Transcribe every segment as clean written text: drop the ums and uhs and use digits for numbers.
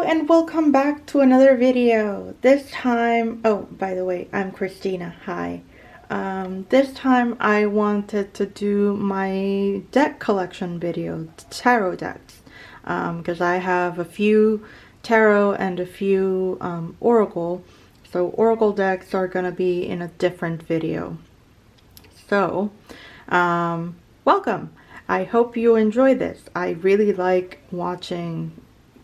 And welcome back to another video. This time, oh, by the way, I'm Christina. Hi. This time I wanted to do my deck collection video, tarot decks, because I have a few tarot and a few oracle. So oracle decks are gonna be in a different video. So, welcome. I hope you enjoy this. I really like watching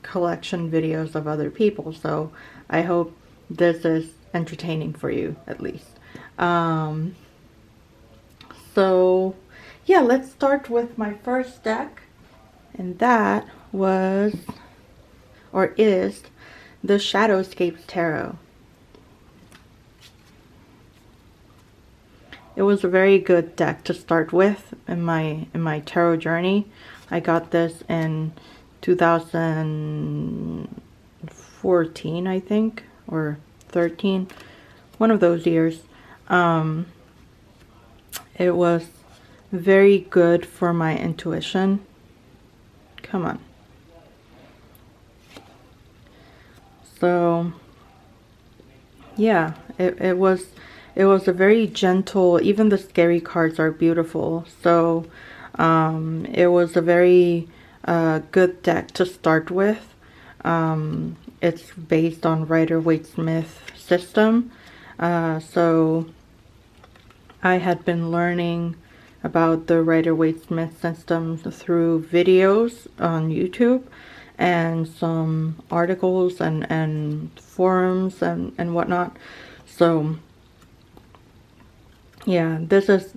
collection videos of other people, so I hope this is entertaining for you at least. So yeah, let's start with my first deck, and that was or is the Shadowscapes Tarot. It was a very good deck to start with in my tarot journey. I got this in 2014, I think, or 13, one of those years. It was very good for my intuition. Come on. So yeah, it was a very gentle, even the scary cards are beautiful. So it was a very good deck to start with. It's based on Rider-Waite-Smith system. So I had been learning about the Rider-Waite-Smith system through videos on YouTube and some articles and forums and whatnot. So yeah, this was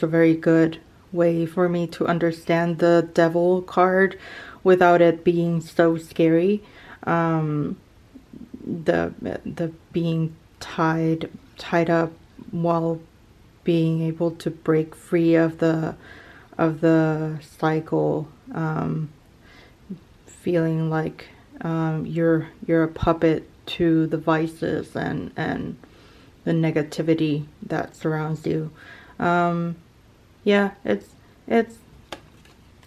a very good way for me to understand the Devil card without it being so scary. The being tied up while being able to break free of the cycle, feeling like you're a puppet to the vices and the negativity that surrounds you. Yeah, it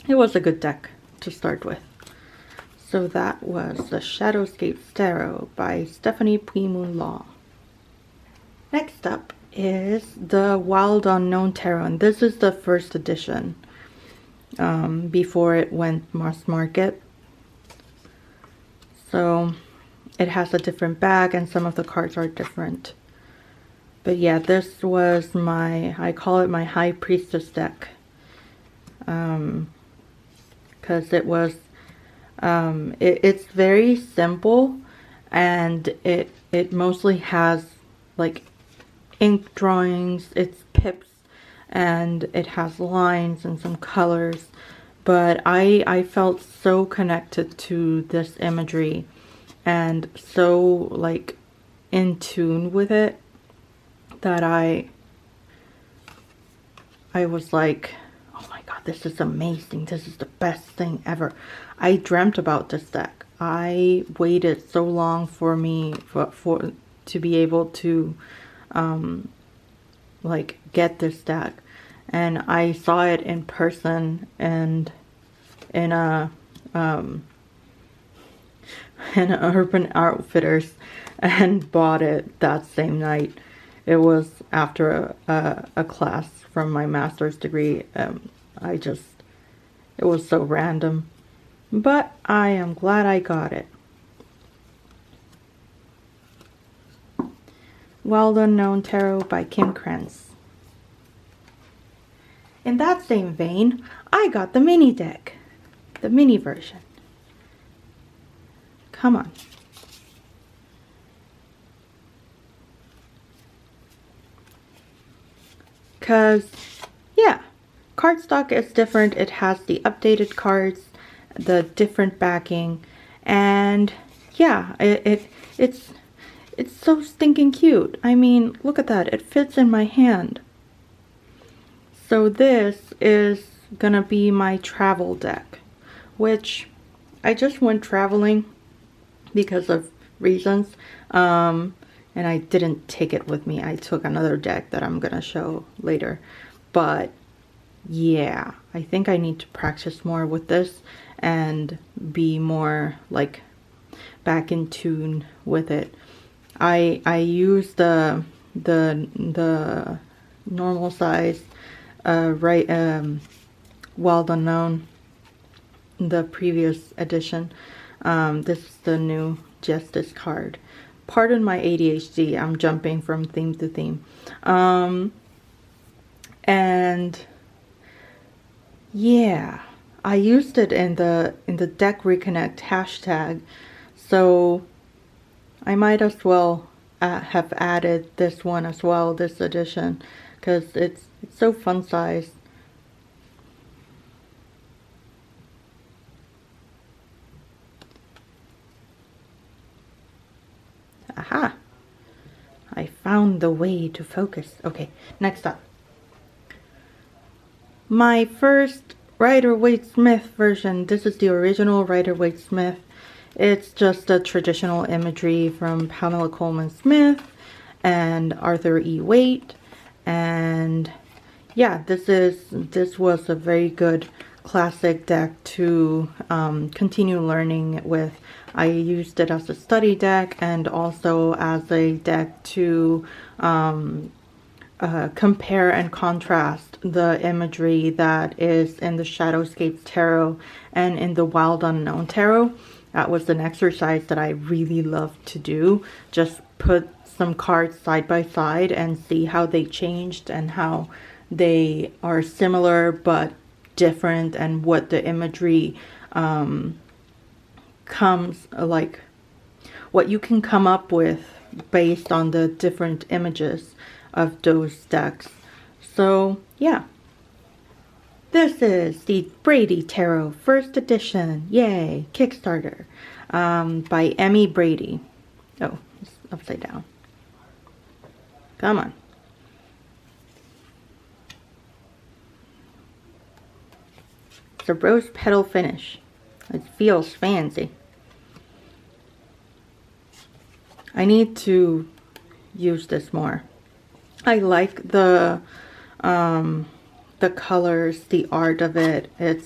was a good deck to start with. So that was the Shadowscapes Tarot by Stephanie Puimoon Law. Next up is the Wild Unknown Tarot, and this is the first edition, before it went mass market. So it has a different bag and some of the cards are different. But yeah, this was I call it my High Priestess deck. Because it was, it's very simple, and it mostly has like ink drawings, it's pips, and it has lines and some colors. But I felt so connected to this imagery and so like in tune with it that I was like, oh my god, this is amazing, this is the best thing ever. I dreamt about this deck. I waited so long for me to be able to like get this deck, and I saw it in person and in a in Urban Outfitters and bought it that same night. It was after a class from my master's degree. It was so random, but I am glad I got it. Wild Unknown Tarot by Kim Krantz. In that same vein, I got the mini deck, the mini version. Come on. Because, yeah, cardstock is different. It has the updated cards, the different backing, and yeah, it's so stinking cute. I mean, look at that. It fits in my hand. So this is gonna be my travel deck, which I just went traveling because of reasons. And I didn't take it with me. I took another deck that I'm gonna show later. But yeah, I think I need to practice more with this and be more like back in tune with it. I use the normal size Wild Unknown, the previous edition. This is the new Justice card. Pardon my ADHD, I'm jumping from theme to theme. And yeah, I used it in the deck reconnect hashtag, so I might as well have added this one as well, this edition, because it's so fun size. Aha! I found the way to focus. Okay, next up. My first Rider-Waite-Smith version. This is the original Rider-Waite-Smith. It's just a traditional imagery from Pamela Coleman Smith and Arthur E. Waite. And yeah, this was a very good classic deck to continue learning with. I used it as a study deck and also as a deck to compare and contrast the imagery that is in the Shadowscapes Tarot and in the Wild Unknown Tarot. That was an exercise that I really loved to do. Just put some cards side by side and see how they changed and how they are similar but different, and what the imagery comes, like what you can come up with based on the different images of those decks. So yeah, this is the Brady Tarot first edition, yay, Kickstarter, by Emmy Brady. Oh, it's upside down. Come on. It's a rose petal finish. It feels fancy. I need to use this more. I like the colors, the art of it. It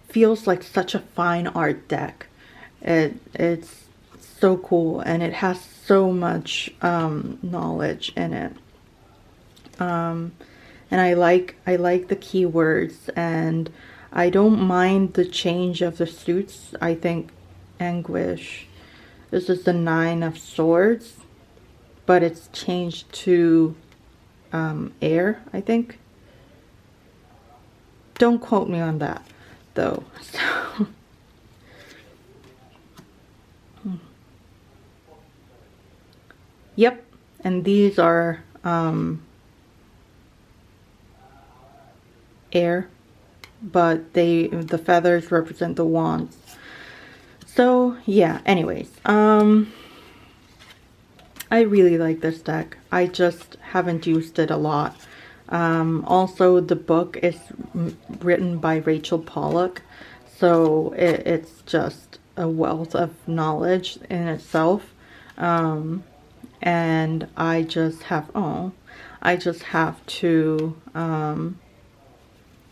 feels like such a fine art deck. It's so cool, and it has so much knowledge in it. And I like the keywords, and I don't mind the change of the suits. I think Anguish, this is the 9 of Swords, but it's changed to air, I think. Don't quote me on that though. So yep, and these are air, but the feathers represent the wands. So yeah, anyways, I really like this deck. I just haven't used it a lot. Also, the book is written by Rachel Pollack, so it's just a wealth of knowledge in itself. And I just have to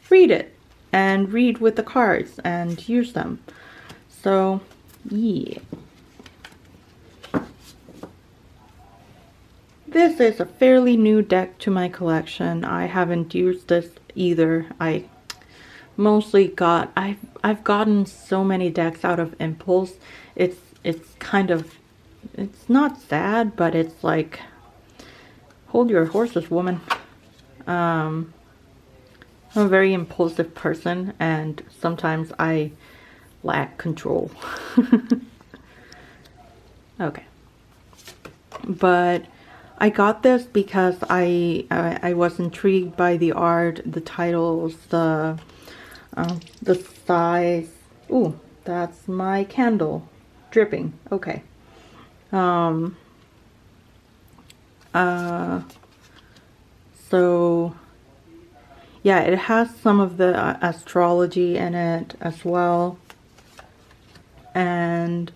read it and read with the cards and use them. So yeah. This is a fairly new deck to my collection. I haven't used this either. I mostly I've gotten so many decks out of impulse. It's kind of, it's not sad, but it's like, hold your horses, woman. I'm a very impulsive person, and sometimes I lack control. Okay. But I got this because I was intrigued by the art, the titles, the size. Ooh, that's my candle dripping. Okay. So yeah, it has some of the astrology in it as well, and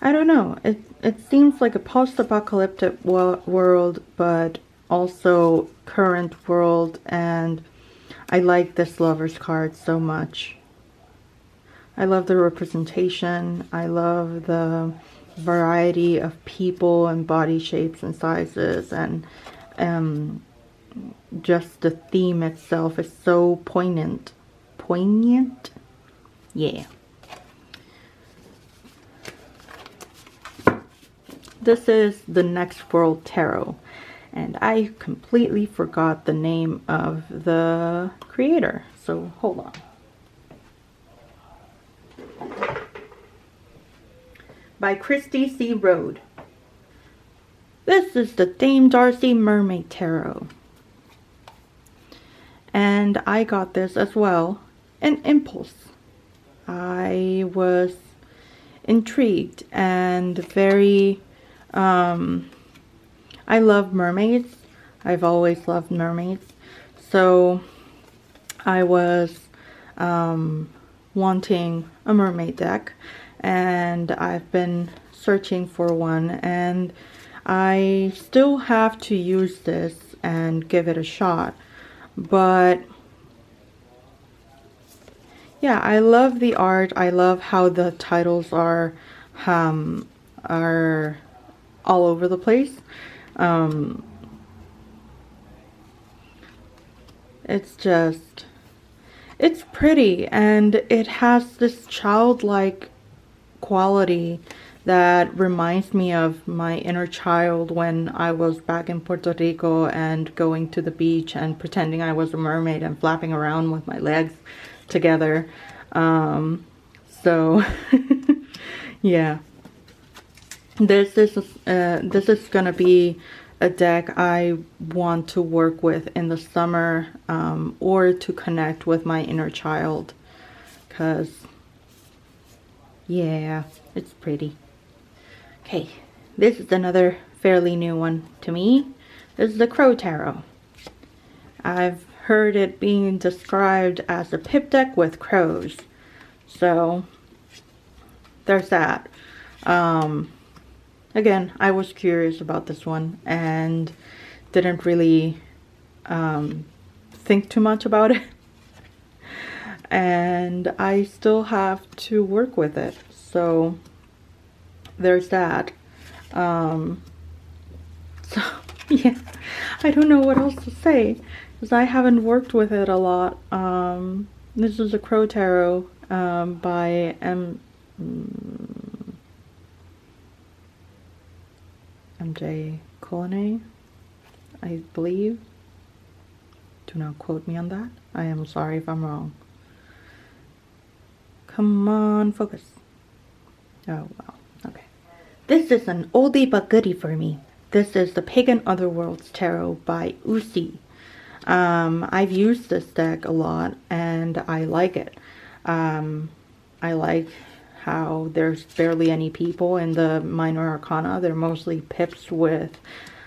I don't know, it seems like a post-apocalyptic world, but also current world, and I like this Lover's card so much. I love the representation. I love the variety of people and body shapes and sizes, and just the theme itself is so poignant. Poignant? Yeah. This is the Next World Tarot, and I completely forgot the name of the creator, so hold on. By Christy C. Rode. This is the Dame Darcy Mermaid Tarot. And I got this as well, an impulse. I was intrigued and very, I love mermaids. I've always loved mermaids. So I was wanting a mermaid deck, and I've been searching for one, and I still have to use this and give it a shot. But yeah, I love the art. I love how the titles are all over the place. It's pretty, and it has this childlike quality that reminds me of my inner child when I was back in Puerto Rico and going to the beach and pretending I was a mermaid and flapping around with my legs together. So yeah, this is gonna be a deck I want to work with in the summer, or to connect with my inner child, because yeah, it's pretty. Okay, this is another fairly new one to me. This is the Crow Tarot. I've heard it being described as a pip deck with crows, so there's that. Again, I was curious about this one and didn't really think too much about it. And I still have to work with it, so there's that. So yeah, I don't know what else to say, because I haven't worked with it a lot. This is a Crow Tarot by MJ Colonnay, I believe. Do not quote me on that. I am sorry if I'm wrong. Come on, focus. Oh, well, okay. This is an oldie but goodie for me. This is the Pagan Otherworlds Tarot by Usi. I've used this deck a lot, and I like it. I like how there's barely any people in the minor arcana. They're mostly pips with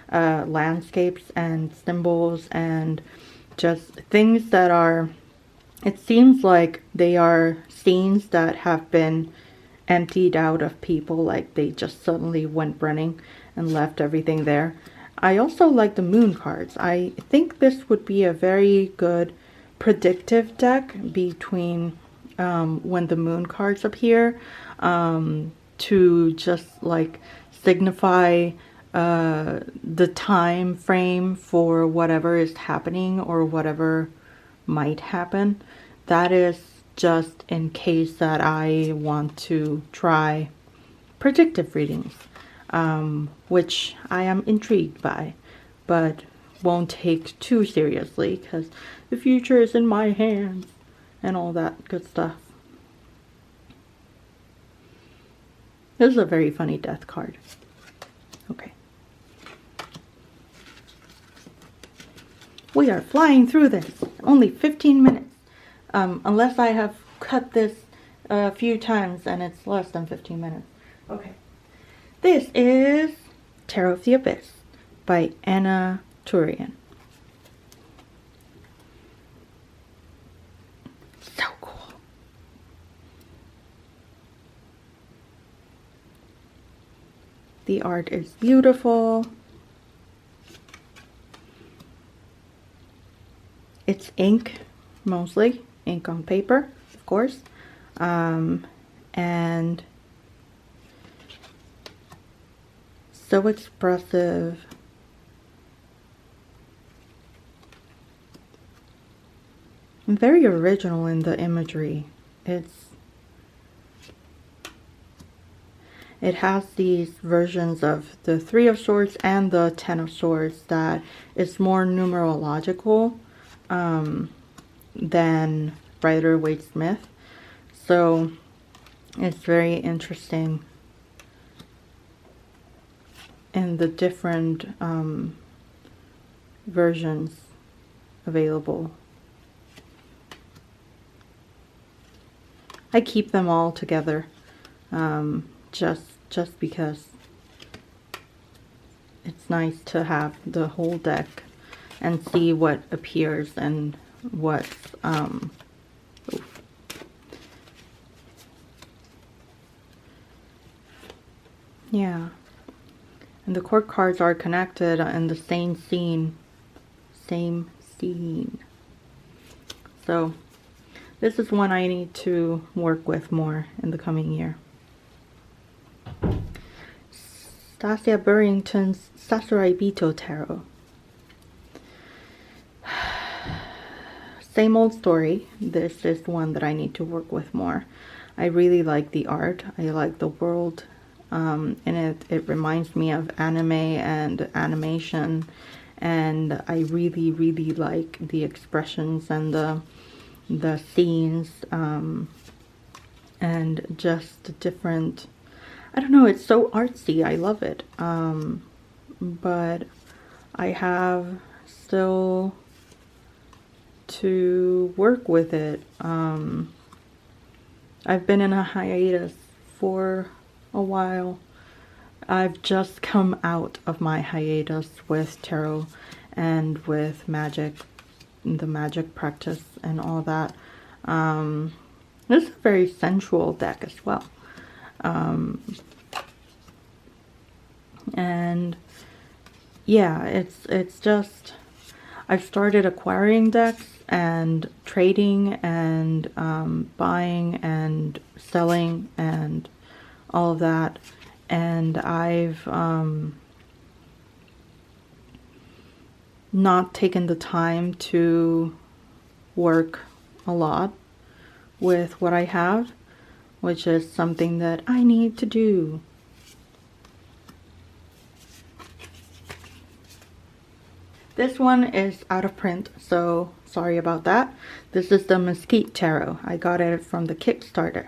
landscapes and symbols and just things that are, it seems like they are scenes that have been emptied out of people, like they just suddenly went running and left everything there. I also like the moon cards. I think this would be a very good predictive deck between when the moon cards appear, to just like signify the time frame for whatever is happening or whatever might happen. That is just in case that I want to try predictive readings, which I am intrigued by, but won't take too seriously because the future is in my hands and all that good stuff. This is a very funny death card. Okay. We are flying through this. Only 15 minutes. Unless I have cut this a few times and it's less than 15 minutes. Okay. This is Tarot of the Abyss by Anna Turian. So cool. The art is beautiful. It's ink, mostly ink on paper, of course. and so expressive. And very original in the imagery. It has these versions of the Three of Swords and the Ten of Swords that is more numerological than Rider-Waite-Smith. So it's very interesting in the different versions available. I keep them all together just because it's nice to have the whole deck and see what appears and what's yeah. And the court cards are connected in the same scene. So this is one I need to work with more in the coming year. Stasia Burrington's Sakurai Bito Tarot. Same old story. This is one that I need to work with more. I really like the art. I like the world. And it reminds me of anime and animation. And I really, really like the expressions and the scenes. And just the different... I don't know, it's so artsy. I love it. But I have still to work with it. I've been in a hiatus for a while. I've just come out of my hiatus with tarot and with magic, the magic practice and all that. This is a very sensual deck as well. And yeah, it's just, I've started acquiring decks and trading and buying and selling and all of that, and I've not taken the time to work a lot with what I have, which is something that I need to do. This one is out of print, so sorry about that. This is the Mesquite Tarot. I got it from the Kickstarter.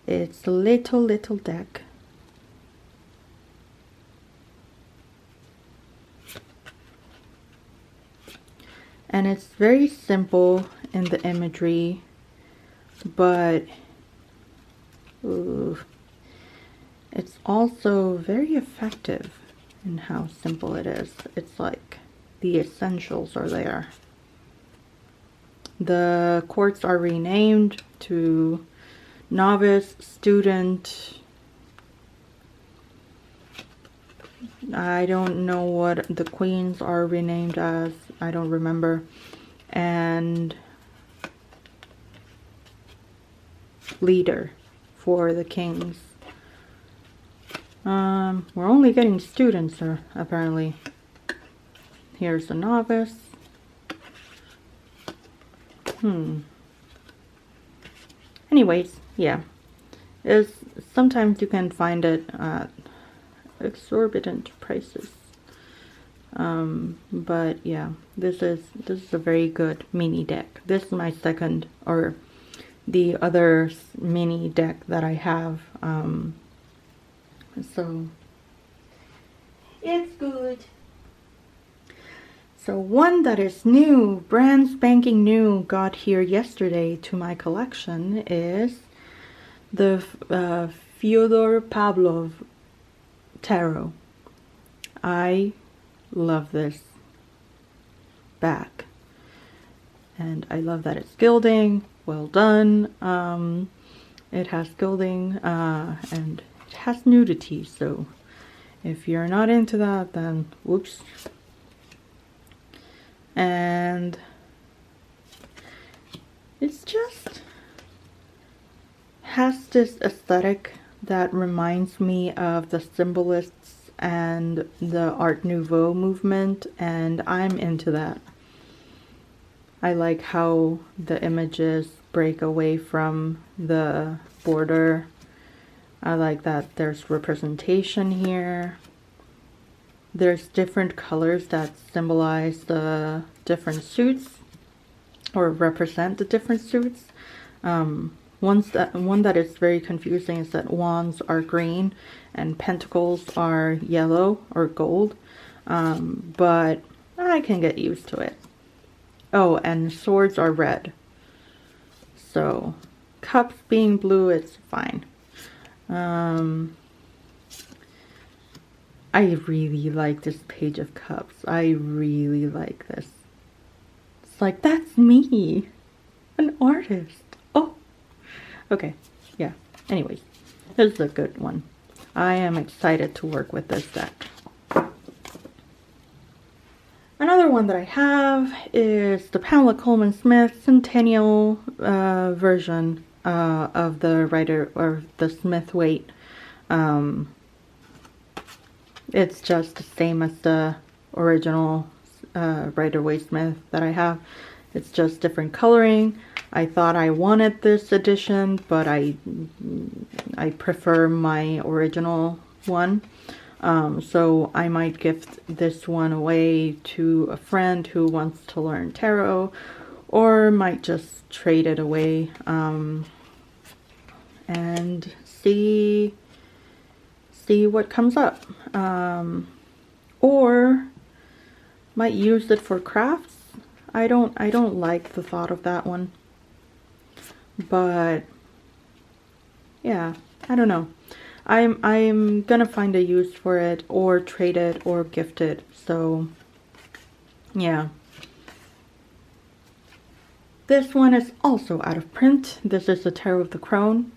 It's a little deck. And it's very simple in the imagery, but it's also very effective in how simple it is. It's like the essentials are there. The courts are renamed to novice, student. I don't know what the queens are renamed as. I don't remember. And leader for the kings. We're only getting students, apparently. Here's the novice. Anyways, yeah. Sometimes you can find it at exorbitant prices. But yeah, this is a very good mini deck. This is my second, or the other mini deck that I have. So it's good. So one that is new, brand spanking new, got here yesterday to my collection is the Fyodor Pavlov Tarot. I love this back, and I love that it's gilding. Well done. It has gilding and it has nudity, so if you're not into that, then whoops. And it's just has this aesthetic that reminds me of the symbolists and the Art Nouveau movement, and I'm into that. I like how the images break away from the border. I like that there's representation here. There's different colors that symbolize the different suits or represent the different suits. One that is very confusing is that wands are green and pentacles are yellow or gold, but I can get used to it. Oh, and swords are red. So cups being blue, it's fine. I really like this page of cups. I really like this. It's like, that's me, an artist. Oh, okay, yeah. Anyways, this is a good one. I am excited to work with this deck. Another one that I have is the Pamela Coleman Smith Centennial version of the Rider or the Smith weight. It's just the same as the original Rider-Waite Smith that I have. It's just different coloring. I thought I wanted this edition, but I prefer my original one. So I might gift this one away to a friend who wants to learn tarot, or might just trade it away and see what comes up. Or might use it for crafts. I don't like the thought of that one. But yeah, I don't know. I'm gonna find a use for it, or trade it, or gift it. So yeah. This one is also out of print. This is the Tarot of the Crone.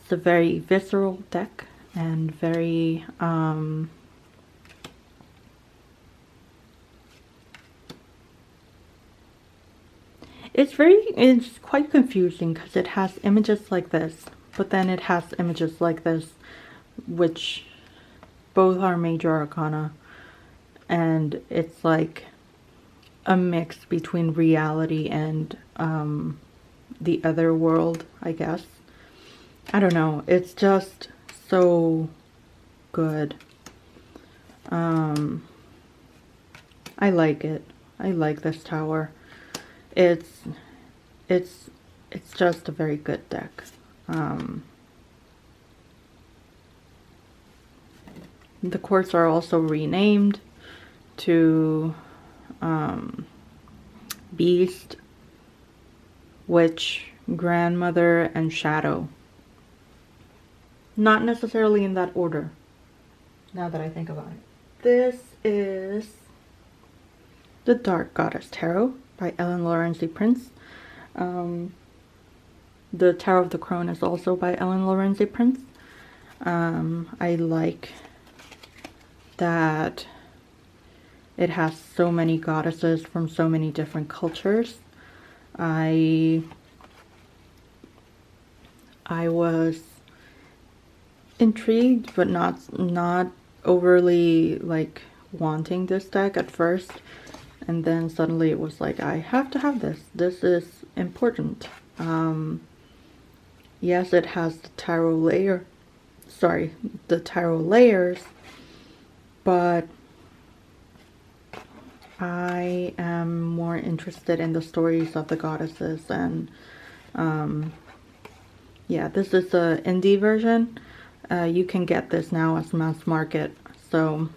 It's a very visceral deck and very it's quite confusing because it has images like this, but then it has images like this, which both are major arcana, and it's like a mix between reality and the other world, I guess. I don't know, it's just so good. I like it. I like this tower. It's just a very good deck. The courts are also renamed to Beast, Witch, Grandmother, and Shadow. Not necessarily in that order, now that I think about it. This is the Dark Goddess Tarot by Ellen Lorenzi Prince. The Tarot of the Crone is also by Ellen Lorenzi Prince. I like that it has so many goddesses from so many different cultures. I was intrigued, but not overly like wanting this deck at first, and then suddenly it was like, I have to have this. This is important. Yes, it has the tarot layers, but I am more interested in the stories of the goddesses, and yeah, this is the indie version. You can get this now as mass market, so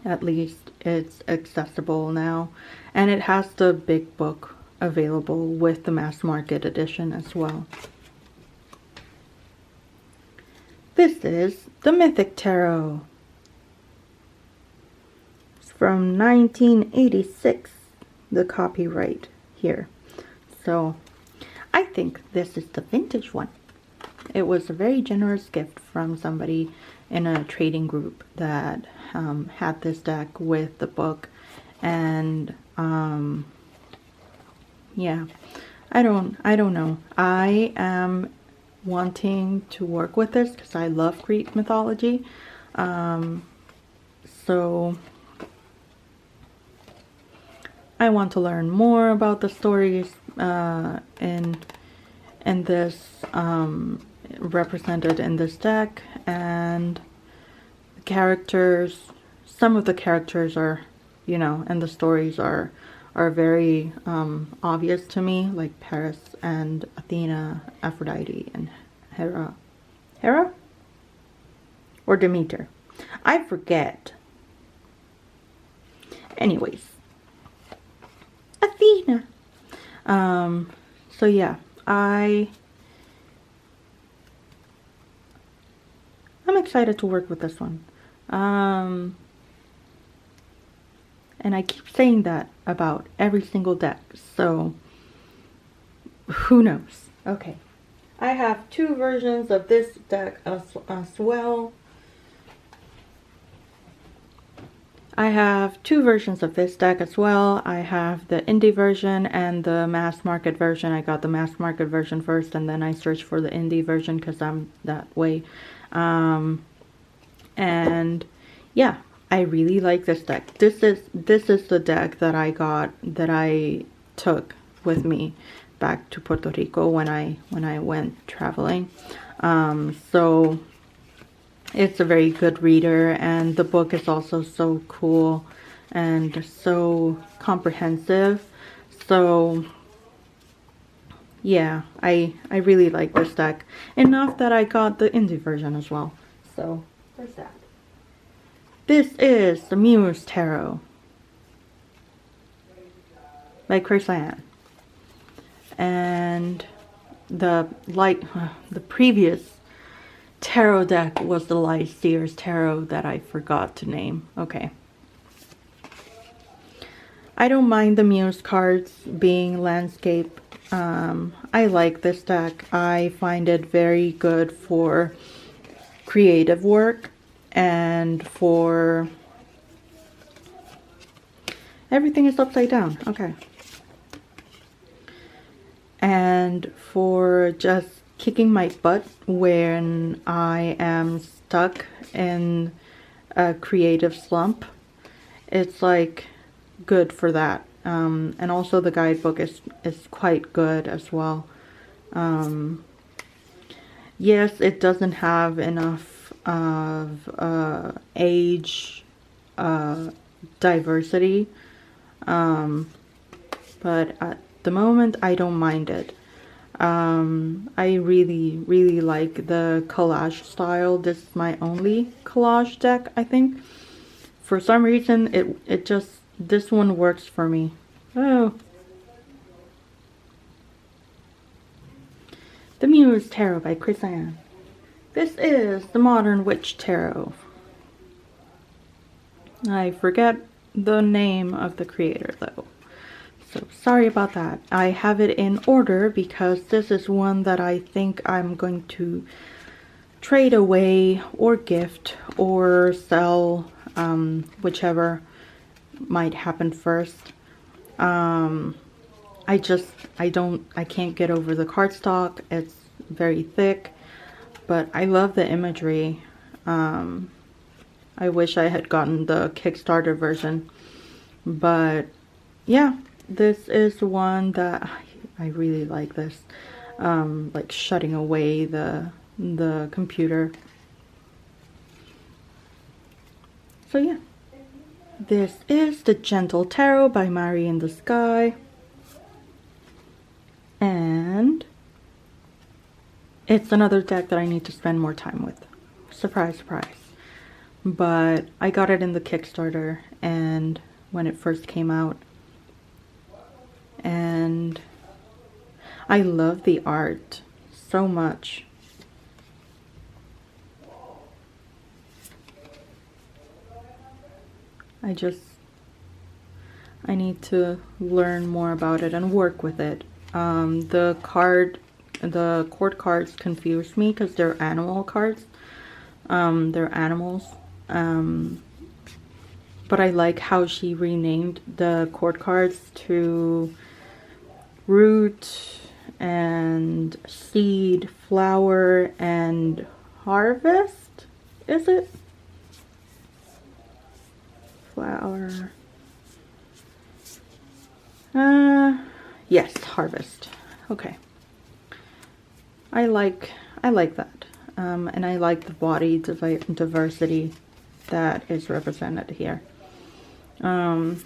at least it's accessible now, and it has the big book available with the mass market edition as well. This is the Mythic Tarot. It's from 1986, the copyright here. So I think this is the vintage one. It was a very generous gift from somebody in a trading group that had this deck with the book, and yeah, I don't know. I am wanting to work with this because I love Greek mythology. So I want to learn more about the stories in this represented in this deck, and the characters. Some of the characters are, you know, and the stories are very obvious to me, like Paris and Athena, Aphrodite, and Hera. Hera? Or Demeter? I forget. Anyways. Athena! So yeah, I'm excited to work with this one. And I keep saying that about every single deck, so who knows? Okay, I have two versions of this deck as well. I have two versions of this deck as well. I have the indie version and the mass market version. I got the mass market version first, and then I searched for the indie version because I'm that way. And yeah, I really like this deck. This is the deck that I got, that I took with me back to Puerto Rico when I went traveling. So it's a very good reader, and the book is also so cool and so comprehensive. So yeah, I really like this deck enough that I got the indie version as well. So there's that. This is the Muse Tarot by Chrysanne. And the previous tarot deck was the Light Seers Tarot that I forgot to name. Okay. I don't mind the Muse cards being landscape. I like this deck. I find it very good for creative work and for everything is upside down. Okay. And for just kicking my butt when I am stuck in a creative slump. It's like good for that. And also the guidebook is quite good as well. Yes, it doesn't have enough of age diversity, but at the moment I don't mind it. I really like the collage style. This is my only collage deck, I think. For some reason it just, this one works for me. Oh, the Muse Tarot by Chrysanne. This is the Modern Witch Tarot. I forget the name of the creator though, so sorry about that. I have it in order because this is one that I think I'm going to trade away or gift or sell, whichever might happen first. I can't get over the cardstock. It's very thick, but I love the imagery. I wish I had gotten the Kickstarter version, but yeah, this is one that I really like. This like shutting away the computer. So yeah, this is the Gentle Tarot by Mari in the Sky, and it's another deck that I need to spend more time with. Surprise, surprise. But I got it in the Kickstarter and when it first came out, and I love the art so much. I need to learn more about it and work with it. The court cards confuse me because they're animal cards. They're animals. But I like how she renamed the court cards to root and Seed, Flower, and Harvest. Is it? Flower. Yes, Harvest. Okay. I like that. And I like the body diversity that is represented here. And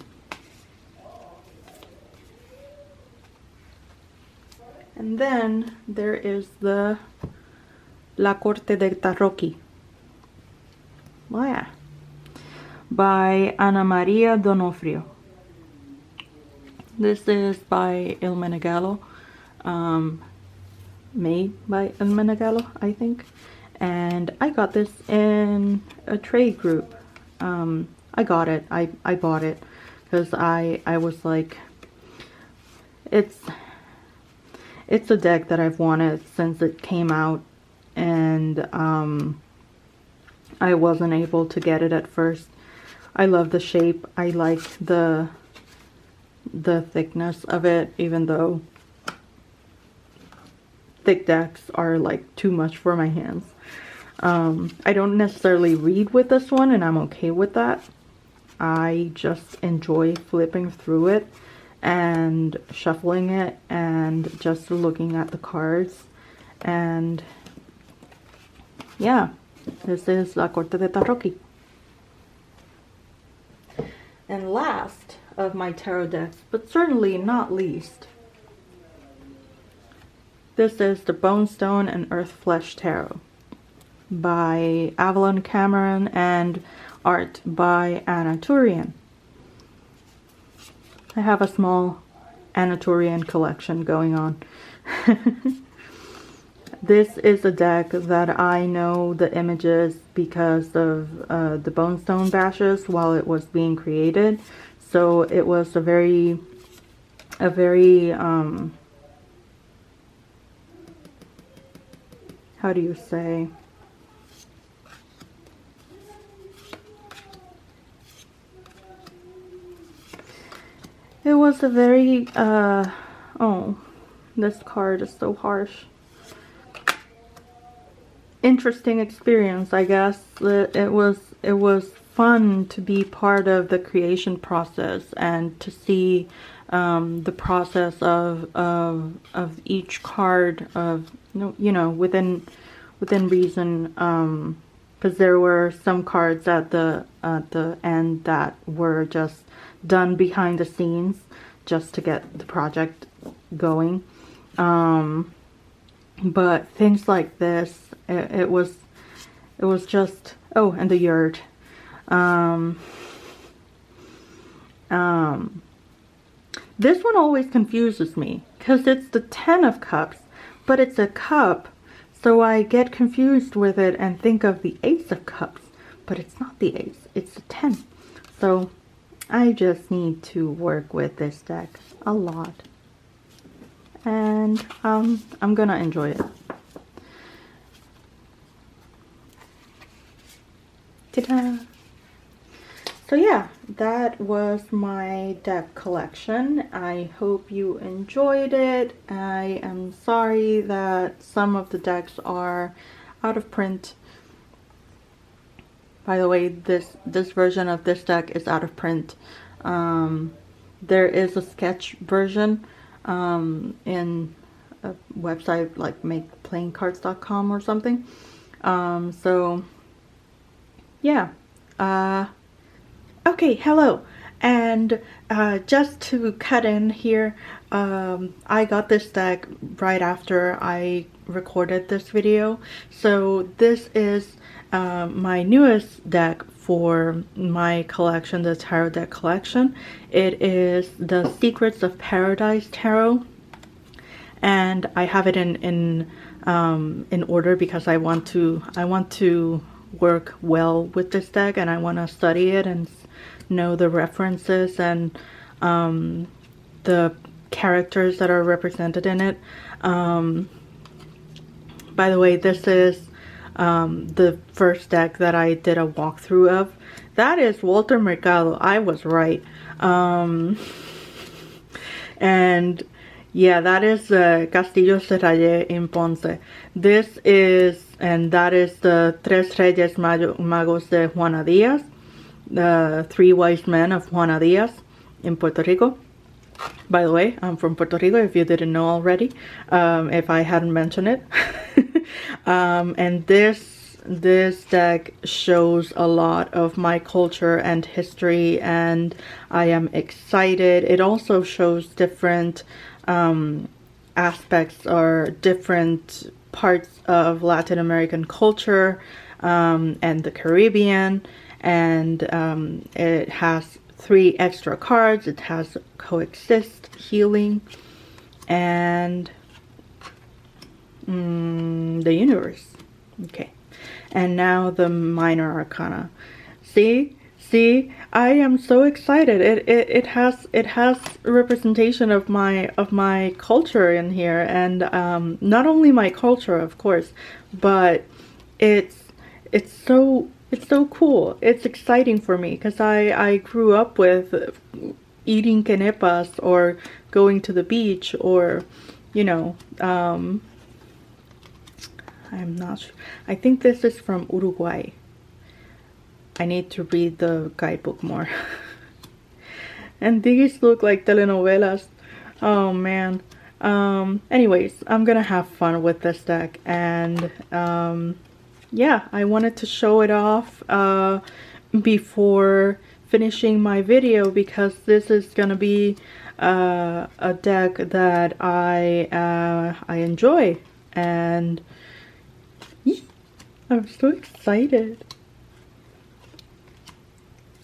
then there is the La Corte de Tarroqui. Yeah. By Ana Maria Donofrio. This is by Il Menegallo, made by Il Menegallo, I think. And I got this in a trade group. I got it. I bought it because I was like, it's a deck that I've wanted since it came out, and I wasn't able to get it at first. I love the shape. I like the thickness of it, even though thick decks are like too much for my hands. I don't necessarily read with this one, and I'm okay with that. I just enjoy flipping through it and shuffling it and just looking at the cards. And yeah, this is La Corte de Tarroqui. And last of my tarot decks, but certainly not least, this is the Bone Stone and Earth Flesh Tarot by Avalon Cameron and art by Anna Turian. I have a small Anna Turian collection going on. This is a deck that I know the images because of the Bone Stone bashes while it was being created. So it was a very how do you say? It was a very, oh, this card is so harsh. Interesting experience, I guess. It was fun to be part of the creation process and to see the process of each card, of you know, within reason, because there were some cards at the end that were just done behind the scenes just to get the project going. But things like this, it was just, oh, and the yurt. This one always confuses me because it's the 10 of Cups, but it's a cup, so I get confused with it and think of the Ace of Cups, but it's not the Ace, it's the 10. So I just need to work with this deck a lot, and I'm gonna enjoy it. Ta-da! So yeah, that was my deck collection. I hope you enjoyed it. I am sorry that some of the decks are out of print. By the way, this version of this deck is out of print. There is a sketch version in a website like makeplayingcards.com or something. So yeah. Okay, hello. And just to cut in here, I got this deck right after I recorded this video. So this is my newest deck for my collection, the tarot deck collection. It is the Secrets of Paradise Tarot, and I have it in order because I want to work well with this deck, and I want to study it and know the references and the characters that are represented in it. By the way, this is the first deck that I did a walkthrough of. That is Walter Mercado. I was right. And Yeah, that is the Castillo Serralé in Ponce. This is, and that is the Tres Reyes Magos de Juana Díaz, the Three Wise Men of Juana Díaz in Puerto Rico. By the way, I'm from Puerto Rico, if you didn't know already, if I hadn't mentioned it. And this deck shows a lot of my culture and history, and I am excited. It also shows different aspects or different parts of Latin American culture and the Caribbean, and it has 3 extra cards. It has coexist, healing, and the universe. Okay, and now the minor arcana. See, I am so excited. It has representation of my culture in here, and not only my culture, of course, but it's so cool. It's exciting for me because I grew up with eating quenepas or going to the beach, or you know, I'm not sure. I think this is from Uruguay. I need to read the guidebook more. And these look like telenovelas. Oh man. Anyways, I'm gonna have fun with this deck, and yeah, I wanted to show it off before finishing my video, because this is gonna be a deck that I enjoy, and I'm so excited.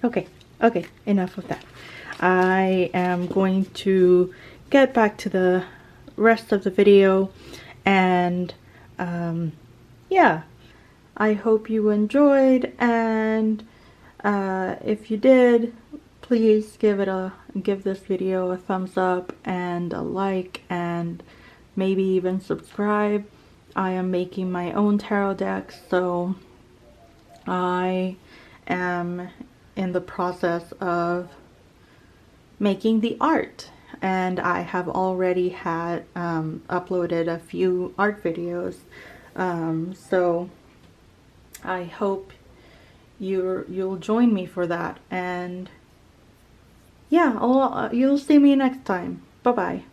Okay, enough of that. I am going to get back to the rest of the video, and yeah, I hope you enjoyed, and if you did, please give this video a thumbs up and a like, and maybe even subscribe. I am making my own tarot decks, so I am in the process of making the art, and I have already had uploaded a few art videos, so I hope you'll join me for that, and yeah, you'll see me next time. Bye bye.